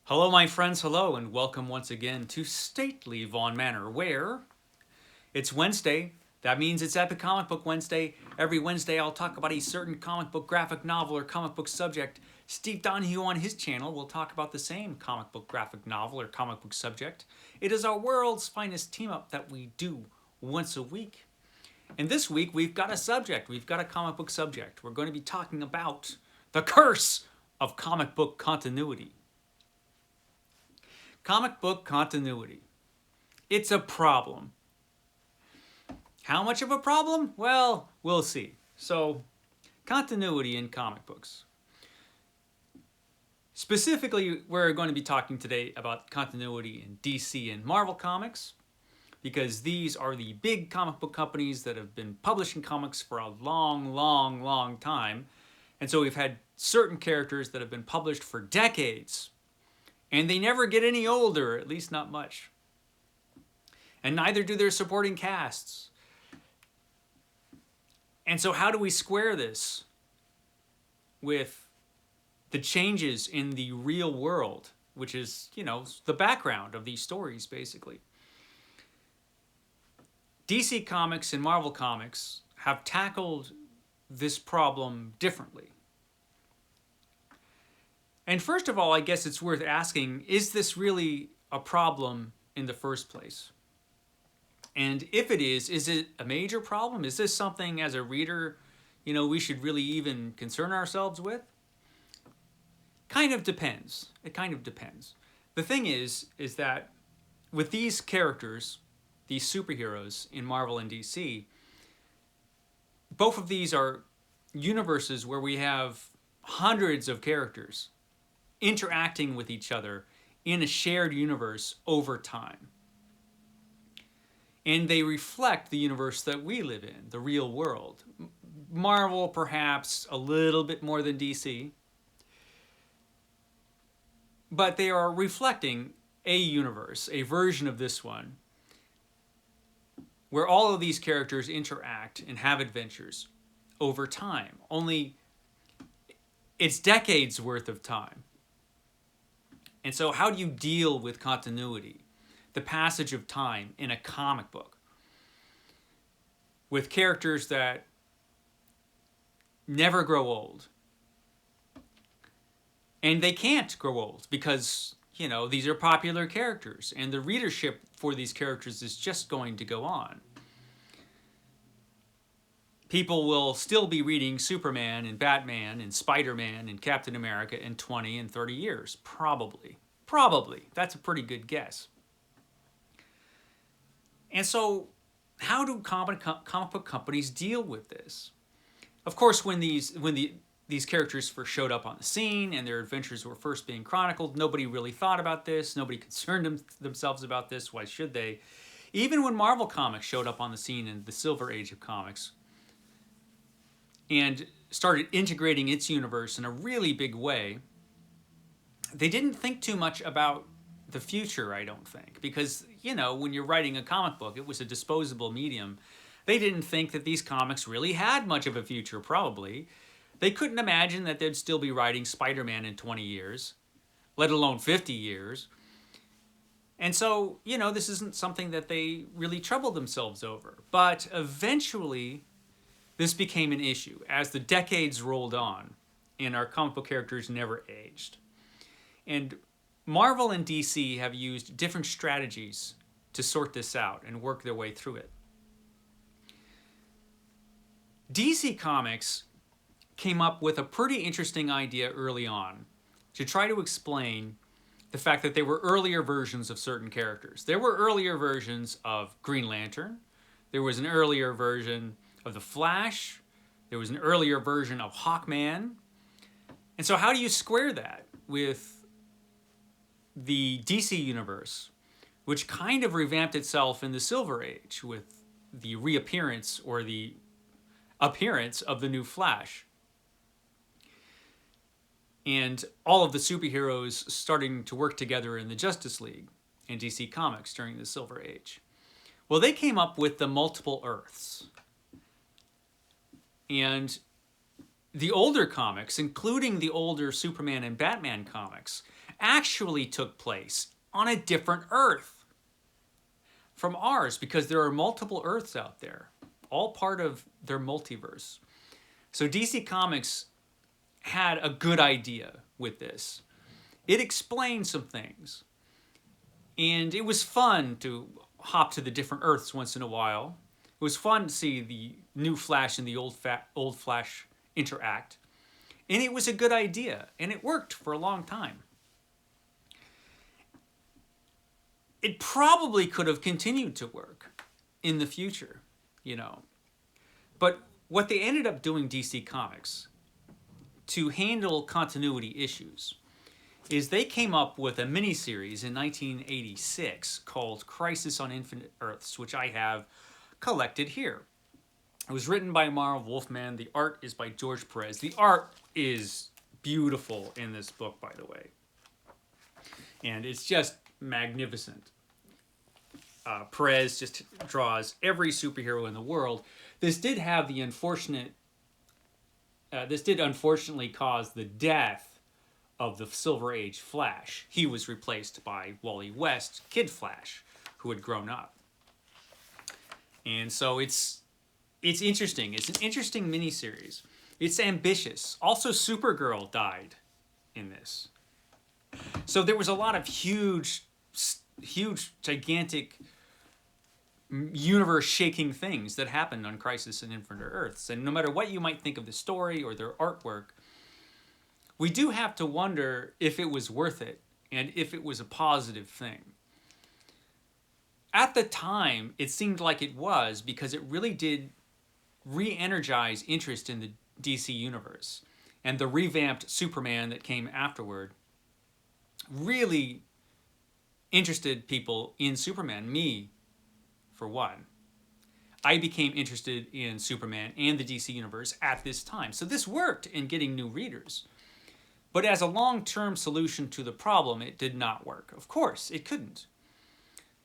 Hello, my friends, hello, and welcome once again to Stately Vaughan Manor, where it's Wednesday. That means it's Epic Comic Book Wednesday. Every Wednesday, I'll talk about a certain comic book graphic novel or comic book subject. Steve Donoghue on his channel will talk about the same comic book graphic novel or comic book subject. It is our world's finest team up that we do once a week. And this week, we've got a subject. We've got a comic book subject. We're going to be talking about the curse of comic book continuity. Comic book continuity. It's a problem. How much of a problem? Well, we'll see. So, continuity in comic books. Specifically, we're going to be talking today about continuity in DC and Marvel Comics, because these are the big comic book companies that have been publishing comics for a long time. And so we've had certain characters that have been published for decades. And they never get any older, at least not much. And neither do their supporting casts. And so how do we square this with the changes in the real world, which is, the background of these stories, basically? DC Comics and Marvel Comics have tackled this problem differently. And first of all, I guess it's worth asking, is this really a problem in the first place? And if it is it a major problem? Is this something as a reader, we should really even concern ourselves with? Kind of depends. It kind of depends. The thing is that with these characters, these superheroes in Marvel and DC, both of these are universes where we have hundreds of characters interacting with each other in a shared universe over time. And they reflect the universe that we live in, the real world. Marvel, perhaps, a little bit more than DC. But they are reflecting a universe, a version of this one, where all of these characters interact and have adventures over time. Only it's decades worth of time. And so how do you deal with continuity, the passage of time in a comic book, with characters that never grow old? And they can't grow old because, these are popular characters, and the readership for these characters is just going to go on. People will still be reading Superman and Batman and Spider-Man and Captain America in 20 and 30 years. Probably. That's a pretty good guess. And so, how do comic book companies deal with this? Of course, when these characters first showed up on the scene and their adventures were first being chronicled, nobody really thought about this. Nobody concerned themselves about this. Why should they? Even when Marvel Comics showed up on the scene in the Silver Age of comics, and started integrating its universe in a really big way, they didn't think too much about the future, I don't think. Because, when you're writing a comic book, it was a disposable medium. They didn't think that these comics really had much of a future, probably. They couldn't imagine that they'd still be writing Spider-Man in 20 years, let alone 50 years. And so, this isn't something that they really troubled themselves over. But eventually, this became an issue as the decades rolled on and our comic book characters never aged. And Marvel and DC have used different strategies to sort this out and work their way through it. DC Comics came up with a pretty interesting idea early on to try to explain the fact that there were earlier versions of certain characters. There were earlier versions of Green Lantern. There was an earlier version of the Flash. There was an earlier version of Hawkman. And so how do you square that with the DC universe, which kind of revamped itself in the Silver Age with the reappearance or the appearance of the new Flash, and all of the superheroes starting to work together in the Justice League and DC Comics during the Silver Age? Well, they came up with the multiple Earths. And the older comics, including the older Superman and Batman comics, actually took place on a different Earth from ours, because there are multiple Earths out there, all part of their multiverse. So DC Comics had a good idea with this. It explained some things, and it was fun to hop to the different Earths once in a while. It was fun to see the new Flash and the old Flash interact, and it was a good idea, and it worked for a long time. It probably could have continued to work in the future, you know. But what they ended up doing, DC Comics, to handle continuity issues, is they came up with a miniseries in 1986 called Crisis on Infinite Earths, which I have collected here. It was written by Marv Wolfman. The art is by George Perez. The art is beautiful in this book, by the way. And it's just magnificent. Perez just draws every superhero in the world. This did have the unfortunate... this did unfortunately cause the death of the Silver Age Flash. He was replaced by Wally West, Kid Flash, who had grown up. And so it's interesting. It's an interesting miniseries. It's ambitious. Also, Supergirl died in this. So there was a lot of huge, gigantic, universe-shaking things that happened on Crisis on Infinite Earths. And no matter what you might think of the story or their artwork, we do have to wonder if it was worth it and if it was a positive thing. At the time, it seemed like it was, because it really did re-energize interest in the DC universe. And the revamped Superman that came afterward really interested people in Superman, me for one. I became interested in Superman and the DC universe at this time. So this worked in getting new readers. But as a long-term solution to the problem, it did not work. Of course, it couldn't.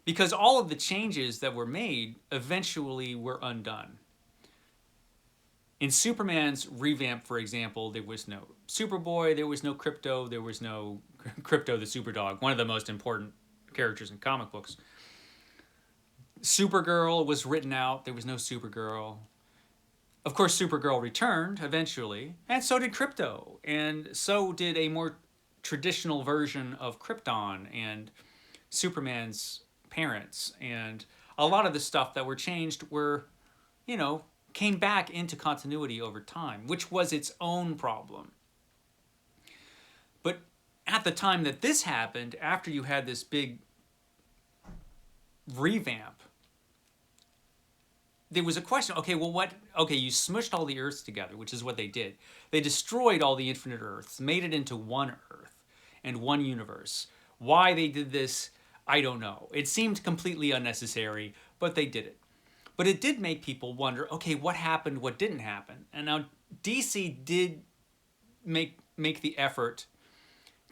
Because all of the changes that were made eventually were undone. In Superman's revamp, for example, there was no Superboy, there was no Krypto, there was no Krypto the Superdog, one of the most important characters in comic books. Supergirl was written out, there was no Supergirl. Of course, Supergirl returned eventually, and so did Krypto, and so did a more traditional version of Krypton and Superman's parents, and a lot of the stuff that were changed were, you know, came back into continuity over time, which was its own problem. But at the time that this happened, after you had this big revamp, there was a question, okay, well, you smushed all the Earths together, which is what they did. They destroyed all the infinite Earths, made it into one Earth and one universe. Why they did this, I don't know. It seemed completely unnecessary, but they did it. But it did make people wonder, okay, what happened, what didn't happen? And now DC did make the effort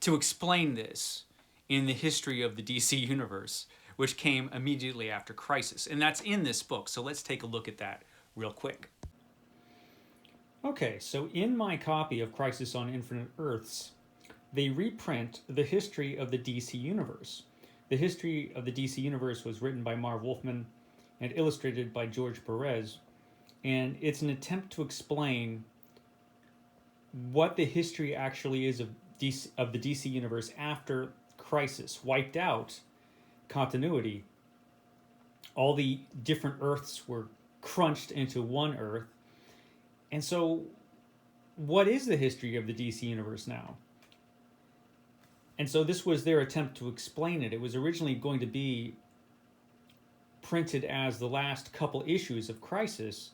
to explain this in the history of the DC universe, which came immediately after Crisis. And that's in this book, so let's take a look at that real quick. Okay, so in my copy of Crisis on Infinite Earths, they reprint the history of the DC universe. The history of the DC universe was written by Marv Wolfman and illustrated by George Perez, and it's an attempt to explain what the history actually is of the DC universe after Crisis wiped out continuity. All the different Earths were crunched into one Earth. And so, what is the history of the DC universe now? And so this was their attempt to explain it. It was originally going to be printed as the last couple issues of Crisis,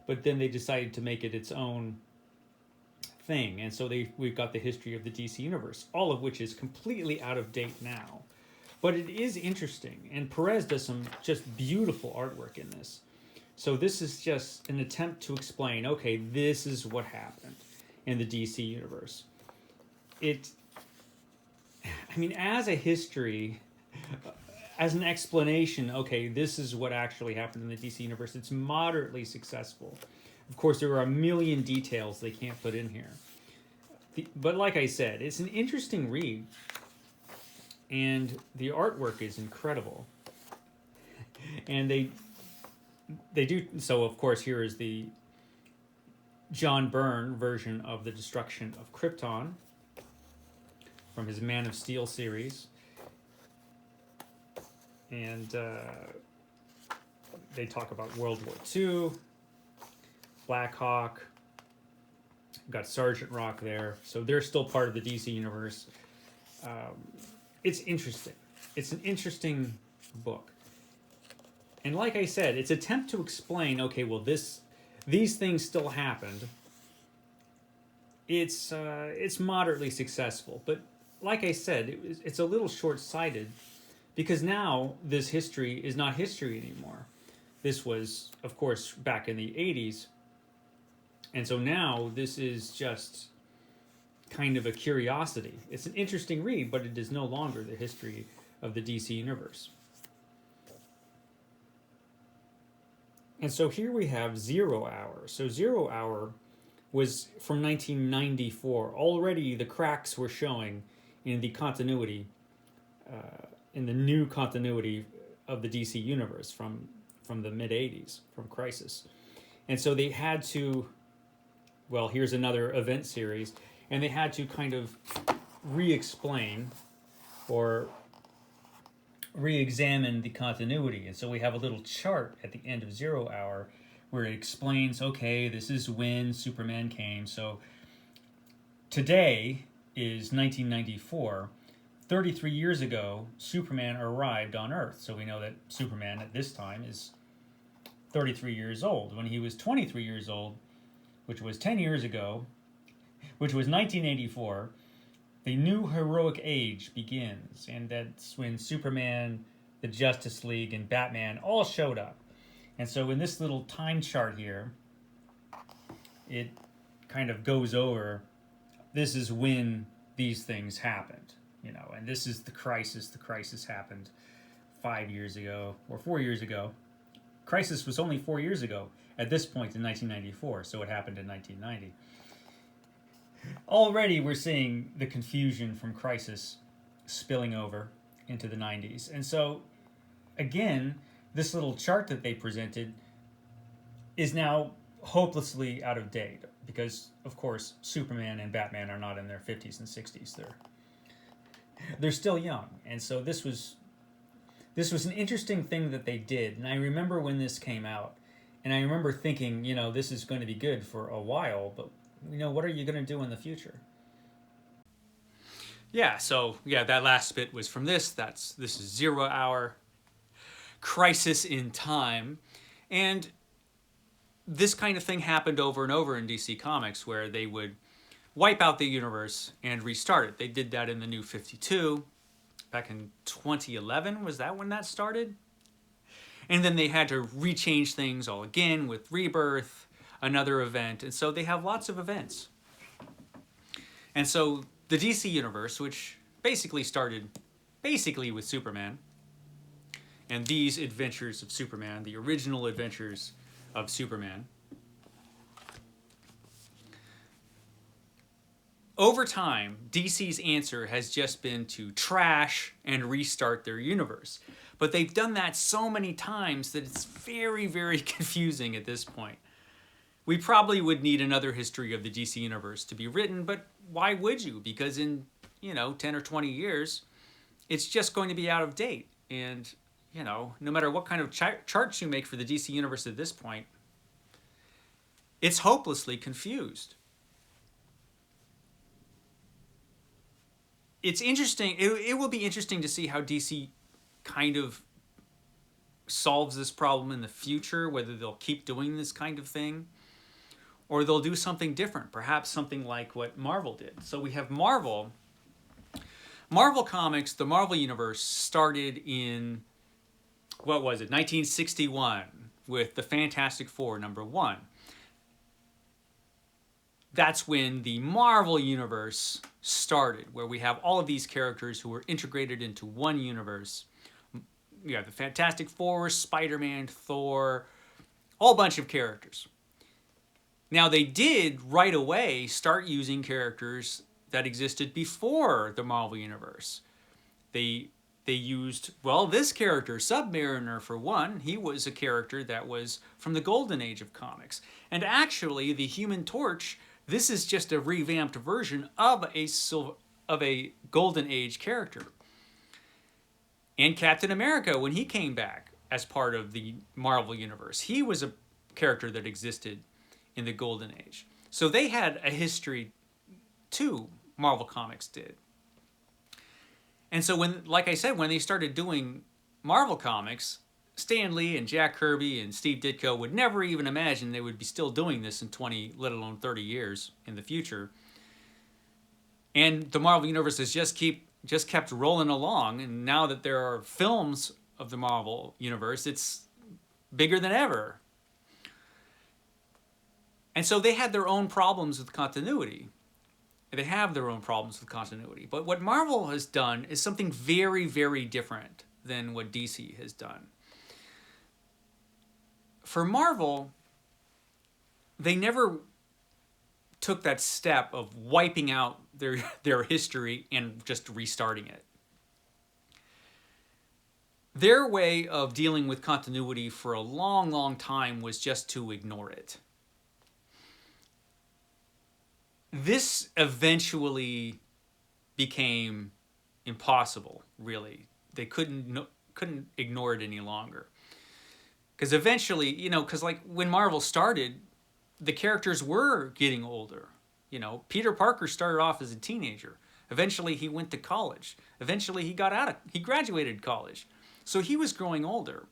but then they decided to make it its own thing. And so we've got the history of the DC universe, all of which is completely out of date now. But it is interesting, and Perez does some just beautiful artwork in this. So this is just an attempt to explain, okay, this is what happened in the DC universe. As a history, as an explanation, okay, this is what actually happened in the DC universe, it's moderately successful. Of course, there are a million details they can't put in here. But like I said, it's an interesting read, and the artwork is incredible. And they do so. Of course, here is the John Byrne version of the destruction of Krypton from his Man of Steel series, and they talk about World War II, Black Hawk. Got Sergeant Rock there, so they're still part of the DC universe. It's interesting. It's an interesting book, and like I said, its attempt to explain, okay, well, these things still happened. It's moderately successful, but like I said, it's a little short-sighted because now this history is not history anymore. This was, of course, back in the 80s. And so now this is just kind of a curiosity. It's an interesting read, but it is no longer the history of the DC universe. And so here we have 0 Hour. So 0 Hour was from 1994. Already the cracks were showing in the continuity, in the new continuity of the DC universe from the mid-80s, from Crisis. And so they had to, well, here's another event series, and they had to kind of re-explain or re-examine the continuity. And so we have a little chart at the end of 0 Hour where it explains, okay, this is when Superman came. So today is 1994. 33 years ago, Superman arrived on Earth. So we know that Superman at this time is 33 years old. When he was 23 years old, which was 10 years ago, which was 1984, the new heroic age begins. And that's when Superman, the Justice League, and Batman all showed up. And so in this little time chart here, it kind of goes over, this is when these things happened, you know, and this is the crisis. The crisis happened 5 years ago or 4 years ago. Crisis was only 4 years ago at this point in 1994, so it happened in 1990. Already we're seeing the confusion from Crisis spilling over into the 90s. And so, again, this little chart that they presented is now hopelessly out of date because, of course, Superman and Batman are not in their 50s and 60s. They're still young. And so this was an interesting thing that they did. And I remember when this came out, and I remember thinking, you know, this is going to be good for a while, but, you know, what are you going to do in the future? Yeah, so, yeah, that last bit was from this. This is 0 Hour, Crisis in Time. And this kind of thing happened over and over in DC Comics where they would wipe out the universe and restart it. They did that in the New 52 back in 2011. Was that when that started? And then they had to rechange things all again with Rebirth, another event. And so they have lots of events. And so the DC universe, which basically started with Superman, and these adventures of Superman, the original adventures of Superman, over time, DC's answer has just been to trash and restart their universe. But they've done that so many times that it's very, very confusing at this point. We probably would need another history of the DC universe to be written, but why would you? Because in, 10 or 20 years, it's just going to be out of date. And, no matter what kind of charts you make for the DC universe at this point, it's hopelessly confused. It's interesting. It will be interesting to see how DC kind of solves this problem in the future, whether they'll keep doing this kind of thing or they'll do something different, perhaps something like what Marvel did. So we have Marvel. Marvel Comics, the Marvel Universe started in, 1961 with the Fantastic Four #1. That's when the Marvel Universe started, where we have all of these characters who were integrated into one universe. You have the Fantastic Four, Spider-Man, Thor, a whole bunch of characters. Now, they did right away start using characters that existed before the Marvel Universe. They they used, well, this character, Submariner, for one. He was a character that was from the golden age of comics. And actually, the Human Torch, this is just a revamped version of a golden age character. And Captain America, when he came back as part of the Marvel Universe, he was a character that existed in the golden age. So they had a history too, Marvel Comics did. And so when, like I said, when they started doing Marvel Comics, Stan Lee and Jack Kirby and Steve Ditko would never even imagine they would be still doing this in 20, let alone 30 years in the future. And the Marvel Universe has just kept rolling along, and now that there are films of the Marvel Universe, it's bigger than ever. And so they had their own problems with continuity. They have their own problems with continuity. But what Marvel has done is something very, very different than what DC has done. For Marvel, they never took that step of wiping out their history and just restarting it. Their way of dealing with continuity for a long, long time was just to ignore it. This eventually became impossible, really. They couldn't ignore it any longer. Because eventually, because like when Marvel started, the characters were getting older. Peter Parker started off as a teenager. Eventually he went to college. Eventually he graduated college. So he was growing older.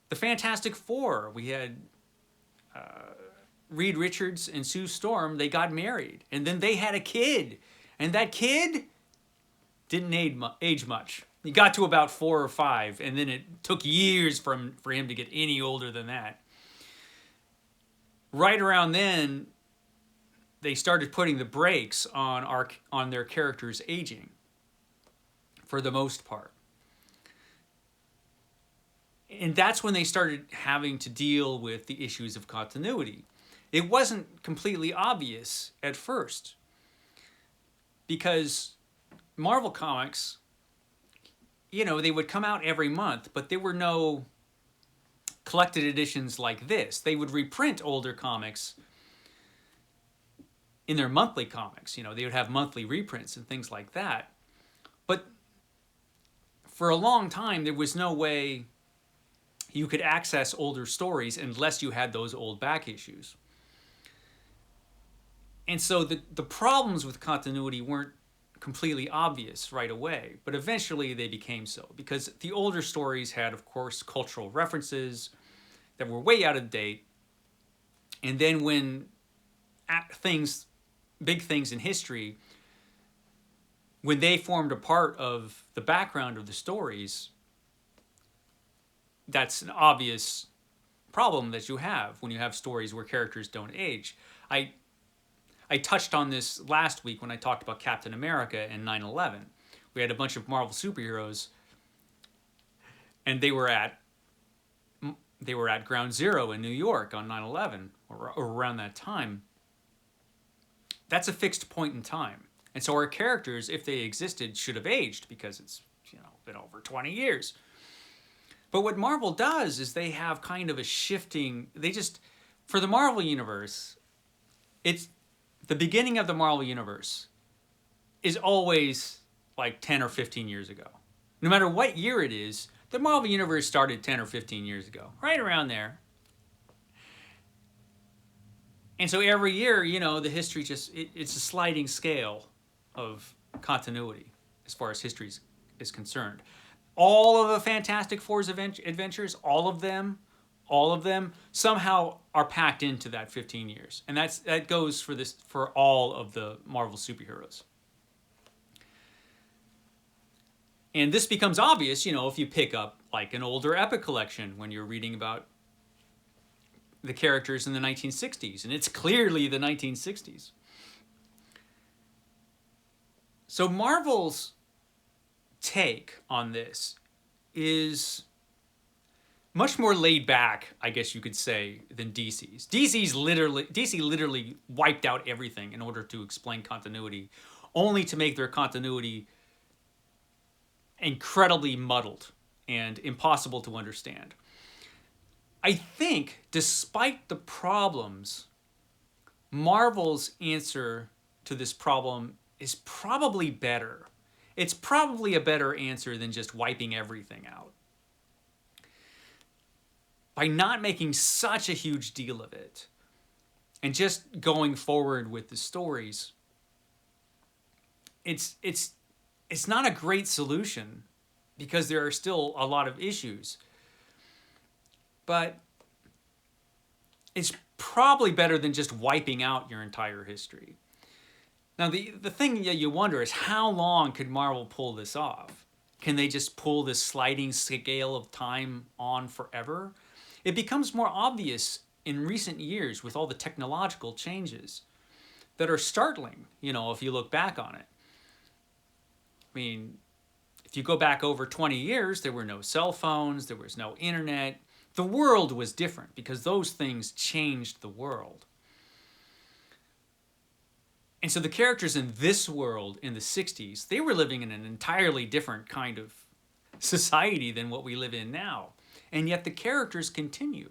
The Fantastic Four, we had Reed Richards and Sue Storm, they got married. And then they had a kid. And that kid didn't age much. He got to about 4 or 5, and then it took years for him to get any older than that. Right around then, they started putting the brakes on their characters aging, for the most part. And that's when they started having to deal with the issues of continuity. It wasn't completely obvious at first, because Marvel Comics, they would come out every month, but there were no collected editions like this. They would reprint older comics in their monthly comics. They would have monthly reprints and things like that. But for a long time, there was no way you could access older stories unless you had those old back issues. And so the problems with continuity weren't completely obvious right away, but eventually they became so, because the older stories had, of course, cultural references that were way out of date. And then when big things in history, when they formed a part of the background of the stories, that's an obvious problem that you have when you have stories where characters don't age. I touched on this last week when I talked about Captain America and 9/11. We had a bunch of Marvel superheroes, and they were at Ground Zero in New York on 9/11, or around that time. That's a fixed point in time. And so our characters, if they existed, should have aged, because it's been over 20 years. But what Marvel does is they have kind of a shifting, for the Marvel Universe, it's the beginning of the Marvel Universe is always like 10 or 15 years ago. No matter what year it is, the Marvel Universe started 10 or 15 years ago, right around there. And so every year, the history it's a sliding scale of continuity as far as history is concerned. All of the Fantastic Four's adventures, all of them, somehow are packed into that 15 years. And that goes for all of the Marvel superheroes. And this becomes obvious, if you pick up like an older Epic collection when you're reading about the characters in the 1960s. And it's clearly the 1960s. So Marvel's take on this is much more laid back, I guess you could say, than DC's. DC literally wiped out everything in order to explain continuity, only to make their continuity incredibly muddled and impossible to understand. I think, despite the problems, Marvel's answer to this problem is probably better. It's probably a better answer than just wiping everything out. By not making such a huge deal of it and just going forward with the stories, it's not a great solution because there are still a lot of issues. But it's probably better than just wiping out your entire history. Now, the thing that you wonder is, how long could Marvel pull this off? Can they just pull this sliding scale of time on forever? It becomes more obvious in recent years with all the technological changes that are startling, if you look back on it. I mean, if you go back over 20 years, there were no cell phones, there was no internet. The world was different because those things changed the world. And so the characters in this world in the 60s, they were living in an entirely different kind of society than what we live in now. And yet the characters continue.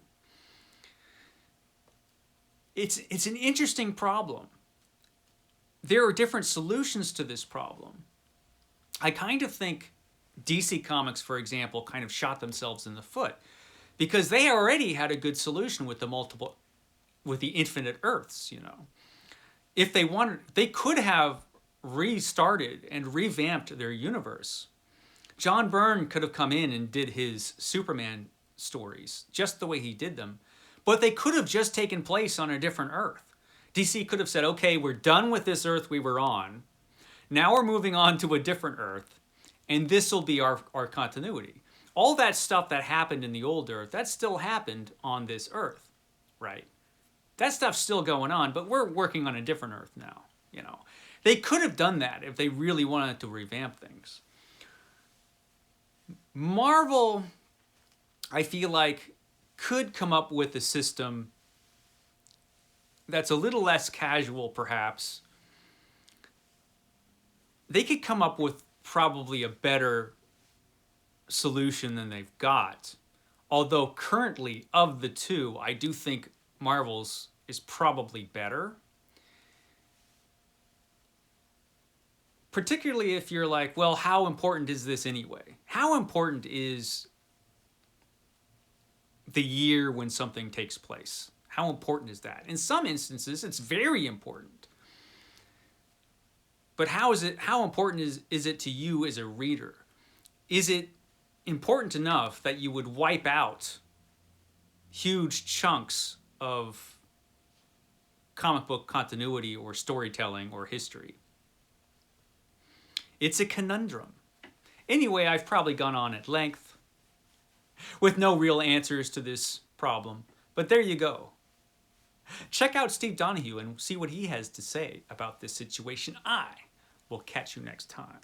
It's an interesting problem. There are different solutions to this problem. I kind of think DC Comics, for example, kind of shot themselves in the foot because they already had a good solution with the infinite Earths, If they wanted, they could have restarted and revamped their universe. John Byrne could have come in and did his Superman stories just the way he did them, but they could have just taken place on a different Earth. DC could have said, okay, we're done with this Earth we were on. Now we're moving on to a different Earth, and this will be our continuity. All that stuff that happened in the old Earth, that still happened on this Earth, right? That stuff's still going on, but we're working on a different Earth now, They could have done that if they really wanted to revamp things. Marvel, I feel like, could come up with a system that's a little less casual, perhaps. They could come up with probably a better solution than they've got. Although currently, of the two, I do think Marvel's is probably better. Particularly if you're like, well, how important is this anyway? How important is the year when something takes place? How important is that? In some instances, it's very important. But how important is it to you as a reader? Is it important enough that you would wipe out huge chunks of comic book continuity or storytelling or history? It's a conundrum. Anyway, I've probably gone on at length with no real answers to this problem, but there you go. Check out Steve Donoghue and see what he has to say about this situation. I will catch you next time.